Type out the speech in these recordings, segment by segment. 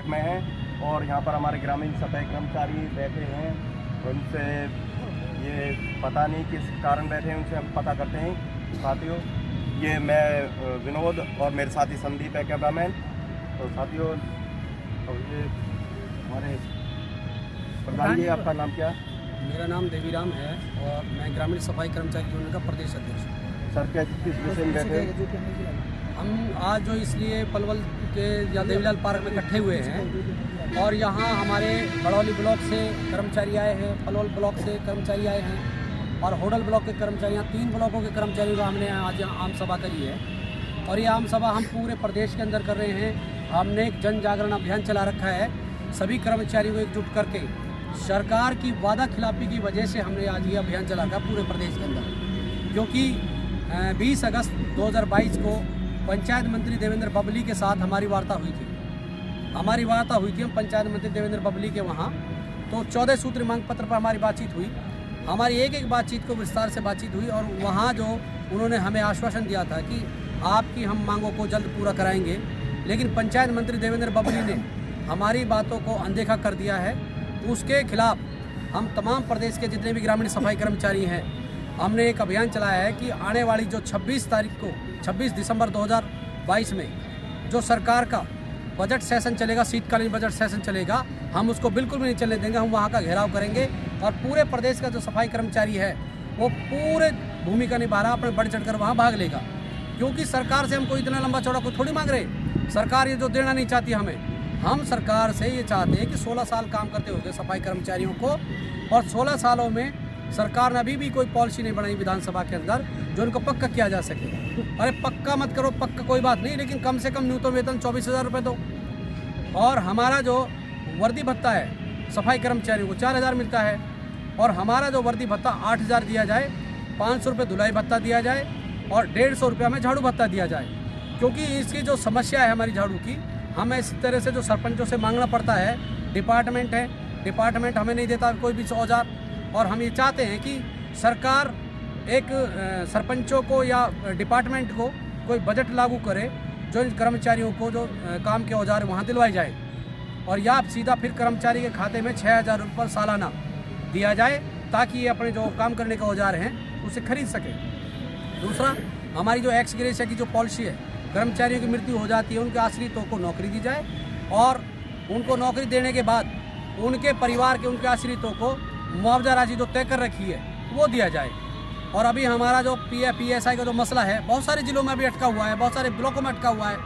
में हैं और यहाँ पर हमारे ग्रामीण सफाई कर्मचारी बैठे हैं। उनसे ये पता नहीं किस कारण बैठे हैं, उनसे हम पता करते हैं। साथियों, ये मैं विनोद और मेरे साथी संदीप है कैमरामैन। तो साथियों, और ये हमारे प्रधान जी, आपका नाम क्या? मेरा नाम देवीराम है और मैं ग्रामीण सफाई कर्मचारी यूनियन का प्रदेश अध्यक्ष हूँ। सर, क्या किस विषय में बैठे? हम आज जो इसलिए पलवल के या देवीलाल पार्क में इकट्ठे हुए हैं और यहाँ हमारे बड़ौली ब्लॉक से कर्मचारी आए हैं, पलवल ब्लॉक से कर्मचारी आए हैं और होडल ब्लॉक के कर्मचारी, यहाँ 3 ब्लॉकों के कर्मचारियों का हमने आज यहाँ आम सभा करी है। और ये आम सभा हम पूरे प्रदेश के अंदर कर रहे हैं। हमने एक जन जागरण अभियान चला रखा है, सभी कर्मचारियों को एकजुट करके। सरकार की वादा खिलाफी की वजह से हमने आज ये अभियान चला रखा पूरे प्रदेश के अंदर, क्योंकि 20 अगस्त 2022 को पंचायत मंत्री देवेंद्र बबली के साथ हमारी वार्ता हुई थी। हम पंचायत मंत्री देवेंद्र बबली के वहाँ, तो 14 सूत्री मांग पत्र पर हमारी बातचीत हुई। हमारी एक बातचीत को विस्तार से बातचीत हुई और वहाँ जो उन्होंने हमें आश्वासन दिया था कि आपकी हम मांगों को जल्द पूरा कराएंगे, लेकिन पंचायत मंत्री देवेंद्र बबली ने हमारी बातों को अनदेखा कर दिया है। उसके खिलाफ हम तमाम प्रदेश के जितने भी ग्रामीण सफाई कर्मचारी हैं, हमने एक अभियान चलाया है कि आने वाली जो 26 दिसंबर 2022 में जो सरकार का बजट सेशन चलेगा, शीतकालीन बजट सेशन चलेगा, हम उसको बिल्कुल भी नहीं चलने देंगे। हम वहाँ का घेराव करेंगे और पूरे प्रदेश का जो सफाई कर्मचारी है वो पूरे भूमिका निभा रहा, अपने बढ़ चढ़कर वहाँ भाग लेगा। क्योंकि सरकार से हम कोई इतना लंबा चौड़ा कोई थोड़ी मांग रहे। सरकार ये जो देना नहीं चाहती हमें, हम सरकार से ये चाहते हैं कि 16 साल काम करते हुए सफाई कर्मचारियों को, और 16 सालों में सरकार ने अभी भी कोई पॉलिसी नहीं बनाई विधानसभा के अंदर जो उनको पक्का किया जा सके। अरे पक्का मत करो, पक्का कोई बात नहीं, लेकिन कम से कम न्यूनतम वेतन 24,000 रुपये दो। और हमारा जो वर्दी भत्ता है सफाई कर्मचारियों को 4,000 मिलता है, और हमारा जो वर्दी भत्ता 8,000 दिया जाए, 500 रुपये धुलाई भत्ता दिया जाए और 150 रुपये हमें झाड़ू भत्ता दिया जाए। क्योंकि इसकी जो समस्या है हमारी झाड़ू की, हमें इस तरह से जो सरपंचों से मांगना पड़ता है। डिपार्टमेंट हमें नहीं देता कोई भी औजार, और हम ये चाहते हैं कि सरकार एक सरपंचों को या डिपार्टमेंट को कोई बजट लागू करे जो इन कर्मचारियों को जो काम के औजार वहाँ दिलवाए जाए, और या सीधा फिर कर्मचारी के खाते में 6,000 रुपये सालाना दिया जाए, ताकि ये अपने जो काम करने के औजार हैं उसे खरीद सके। दूसरा, हमारी जो एक्स ग्रेशिया की जो पॉलिसी है, कर्मचारियों की मृत्यु हो जाती है, उनके आश्रितों को नौकरी दी जाए, और उनको नौकरी देने के बाद उनके परिवार के, उनके आश्रितों को मुआवजा राशि जो तय कर रखी है वो दिया जाए। और अभी हमारा जो PSI का जो मसला है, बहुत सारे जिलों में अभी अटका हुआ है, बहुत सारे ब्लॉकों में अटका हुआ है,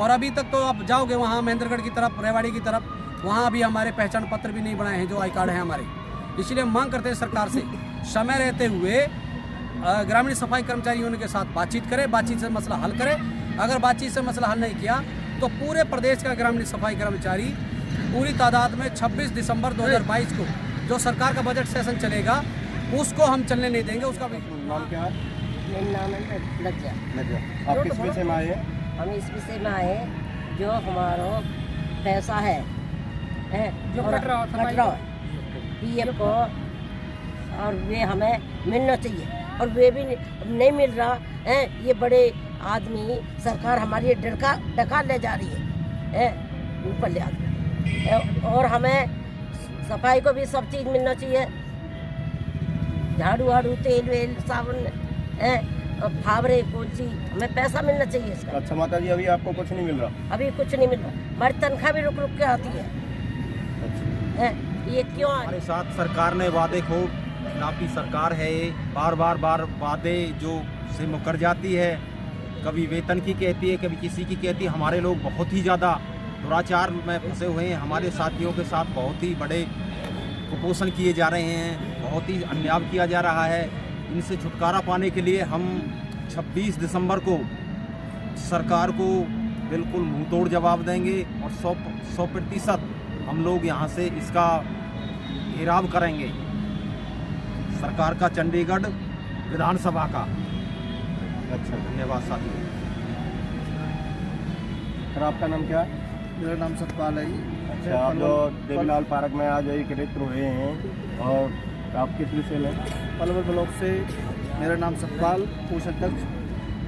और अभी तक तो आप जाओगे वहाँ महेंद्रगढ़ की तरफ, रेवाड़ी की तरफ, वहाँ अभी हमारे पहचान पत्र भी नहीं बनाए हैं जो आई कार्ड हैं हमारे। इसलिए हम मांग करते हैं सरकार से समय रहते हुए ग्रामीण सफाई कर्मचारियों के साथ बातचीत करें, बातचीत से मसला हल करें। अगर बातचीत से मसला हल नहीं किया तो पूरे प्रदेश का ग्रामीण सफाई कर्मचारी पूरी तादाद में 26 दिसंबर 2022 को जो सरकार का बजट सेशन चलेगा उसको हम चलने नहीं देंगे। उसका भी नाम क्या है? मेरा नाम है लज्जा। आप किस विषय में आए हैं? हम इस विषय में आए जो हमारा पैसा है जो और कट रहा है PF को, और वे हमें मिलना चाहिए, और वे भी नहीं मिल रहा है। ये बड़े आदमी सरकार हमारी डका ले जा रही है ऊपर ले आदमी, और हमें सफाई को भी सब चीज़ मिलना चाहिए, झाड़ू वाड़ू, तेल वेल, साबुन, फावरे, कौन हमें पैसा मिलना चाहिए इसका। अच्छा माता जी, अभी आपको कुछ नहीं मिल रहा? अभी कुछ नहीं मिल रहा, हमारी तनख्वाह भी रुक के आती है। ये क्यों? हमारे साथ सरकार ने वादे को खिलाफी सरकार है, ये बार बार वादे जो से मुकर जाती है, कभी वेतन की कहती है, कभी किसी की कहती है। हमारे लोग बहुत ही ज़्यादा दुराचार में फंसे हुए हैं। हमारे साथियों के साथ बहुत ही बड़े कुपोषण किए जा रहे हैं, बहुत ही अन्याय किया जा रहा है। इनसे छुटकारा पाने के लिए हम 26 दिसंबर को सरकार को बिल्कुल मुंहतोड़ जवाब देंगे, और 100% हम लोग यहाँ से इसका घेराव करेंगे, सरकार का, चंडीगढ़ विधानसभा का। अच्छा, धन्यवाद साथियों। सर, आपका नाम क्या है? मेरा नाम सतपाल है जी। अच्छा, आप जो देवीलाल पार्क में आज एकत्रित हुए हैं, और आप किस विषय में? पलवल ब्लॉक से मेरा नाम सतपाल, कोष अध्यक्ष।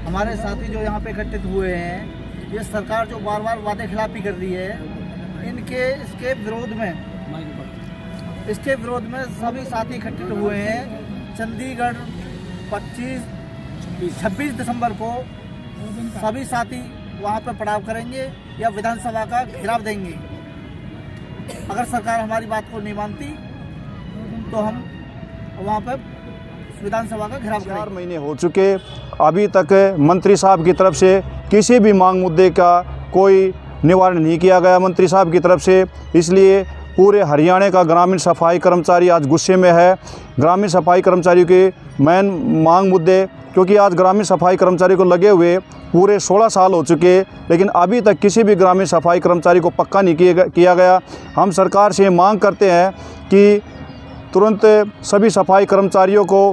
हमारे साथी जो यहाँ पे एकत्रित हुए हैं, ये सरकार जो बार बार वादे खिलाफी कर रही है, इसके विरोध में सभी साथी इकट्ठित हुए हैं। चंडीगढ़ 26 दिसंबर को सभी साथी वहाँ पर पड़ाव करेंगे या विधानसभा का घेराव देंगे। अगर सरकार हमारी बात को नहीं मानती तो हम वहाँ पर विधानसभा का घेराव करेंगे। 4 महीने हो चुके, अभी तक मंत्री साहब की तरफ से किसी भी मांग मुद्दे का कोई निवारण नहीं किया गया मंत्री साहब की तरफ से। इसलिए पूरे हरियाणा का ग्रामीण सफाई कर्मचारी आज गुस्से में है। ग्रामीण सफाई कर्मचारियों के मेन मांग मुद्दे, क्योंकि आज ग्रामीण सफाई कर्मचारी को लगे हुए पूरे 16 साल हो चुके, लेकिन अभी तक किसी भी ग्रामीण सफाई कर्मचारी को पक्का नहीं किया गया। हम सरकार से मांग करते हैं कि तुरंत सभी सफाई कर्मचारियों को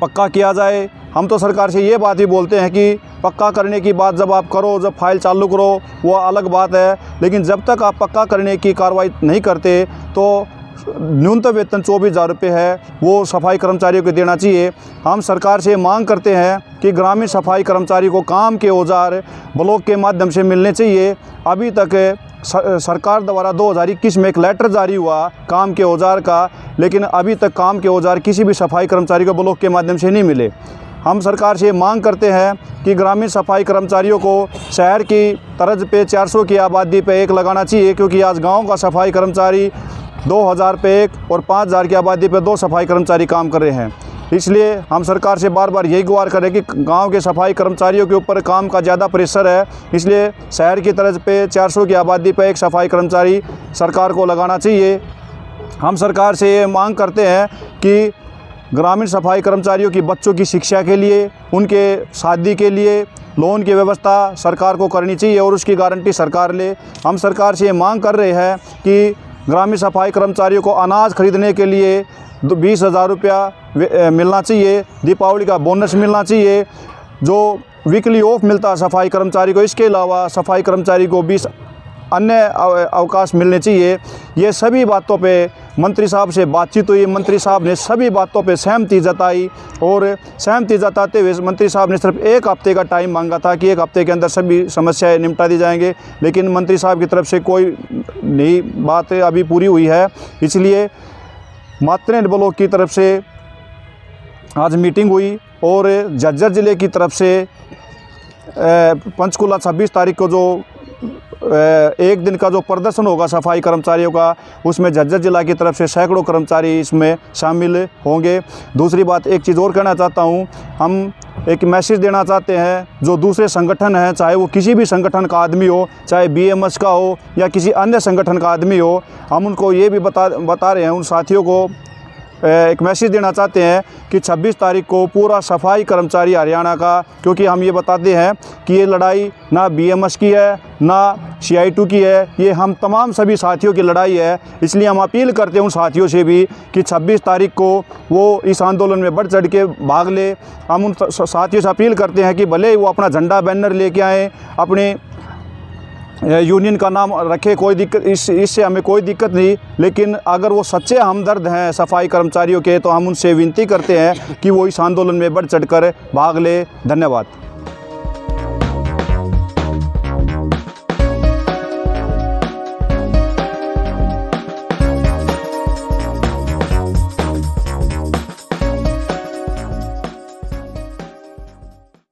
पक्का किया जाए। हम तो सरकार से ये बात भी बोलते हैं कि पक्का करने की बात जब आप करो, जब फाइल चालू करो, वो अलग बात है, लेकिन जब तक आप पक्का करने की कार्रवाई नहीं करते तो न्यूनतम वेतन 24,000 रुपये है, वो सफाई कर्मचारियों को देना चाहिए। हम सरकार से मांग करते हैं कि ग्रामीण सफाई कर्मचारी को काम के औजार ब्लॉक के माध्यम से मिलने चाहिए। अभी तक सरकार द्वारा 2021 में एक लेटर जारी हुआ काम के औजार का, लेकिन अभी तक काम के औजार किसी भी सफाई कर्मचारी को ब्लॉक के माध्यम से नहीं मिले। हम सरकार से मांग करते हैं कि ग्रामीण सफाई कर्मचारियों को शहर की तर्ज पे 400 की आबादी पे एक लगाना चाहिए, क्योंकि आज गांव का सफाई कर्मचारी 2000 पे एक और 5000 की आबादी पे 2 सफाई कर्मचारी काम कर रहे हैं। इसलिए हम सरकार से बार बार यही गुहार करें कि गांव के सफाई कर्मचारियों के ऊपर काम का ज़्यादा प्रेशर है, इसलिए शहर की तर्ज पे 400 की आबादी पे एक सफाई कर्मचारी सरकार को लगाना चाहिए। हम सरकार से ये मांग करते हैं कि ग्रामीण सफाई कर्मचारियों की बच्चों की शिक्षा के लिए, उनके शादी के लिए लोन की व्यवस्था सरकार को करनी चाहिए और उसकी गारंटी सरकार ले। हम सरकार से ये मांग कर रहे हैं कि ग्रामीण सफाई कर्मचारियों को अनाज खरीदने के लिए 20,000 रुपया मिलना चाहिए, दीपावली का बोनस मिलना चाहिए, जो वीकली ऑफ मिलता है सफाई कर्मचारी को, इसके अलावा सफाई कर्मचारी को 20 अन्य अवकाश मिलने चाहिए। ये सभी बातों पे मंत्री साहब से बातचीत हुई, मंत्री साहब ने सभी बातों पे सहमति जताई और सहमति जताते हुए मंत्री साहब ने सिर्फ 1 हफ्ते का टाइम मांगा था कि 1 हफ्ते के अंदर सभी समस्याएं निपटा दी जाएंगे, लेकिन मंत्री साहब की तरफ से कोई नई बात अभी पूरी हुई है। इसलिए मातरें ब्लॉक की तरफ से आज मीटिंग हुई और झज्जर ज़िले की तरफ से पंचकूला 26 तारीख को जो एक दिन का जो प्रदर्शन होगा सफाई कर्मचारियों का, उसमें झज्जर जिला की तरफ से सैकड़ों कर्मचारी इसमें शामिल होंगे। दूसरी बात, एक चीज़ और कहना चाहता हूं, हम एक मैसेज देना चाहते हैं जो दूसरे संगठन हैं, चाहे वो किसी भी संगठन का आदमी हो, चाहे BMS का हो या किसी अन्य संगठन का आदमी हो, हम उनको ये भी बता रहे हैं, उन साथियों को एक मैसेज देना चाहते हैं कि 26 तारीख को पूरा सफाई कर्मचारी हरियाणा का, क्योंकि हम ये बताते हैं कि ये लड़ाई ना BMS की है ना CI2 की है, ये हम तमाम सभी साथियों की लड़ाई है। इसलिए हम अपील करते हैं उन साथियों से भी कि 26 तारीख को वो इस आंदोलन में बढ़ चढ़ के भाग ले। हम उन साथियों से अपील करते हैं कि भले वो अपना झंडा बैनर लेके आएँ, अपने यूनियन का नाम रखे, कोई दिक्कत इससे हमें कोई दिक्कत नहीं, लेकिन अगर वो सच्चे हमदर्द हैं सफाई कर्मचारियों के तो हम उनसे विनती करते हैं कि वो इस आंदोलन में बढ़ चढ़कर भाग ले। धन्यवाद।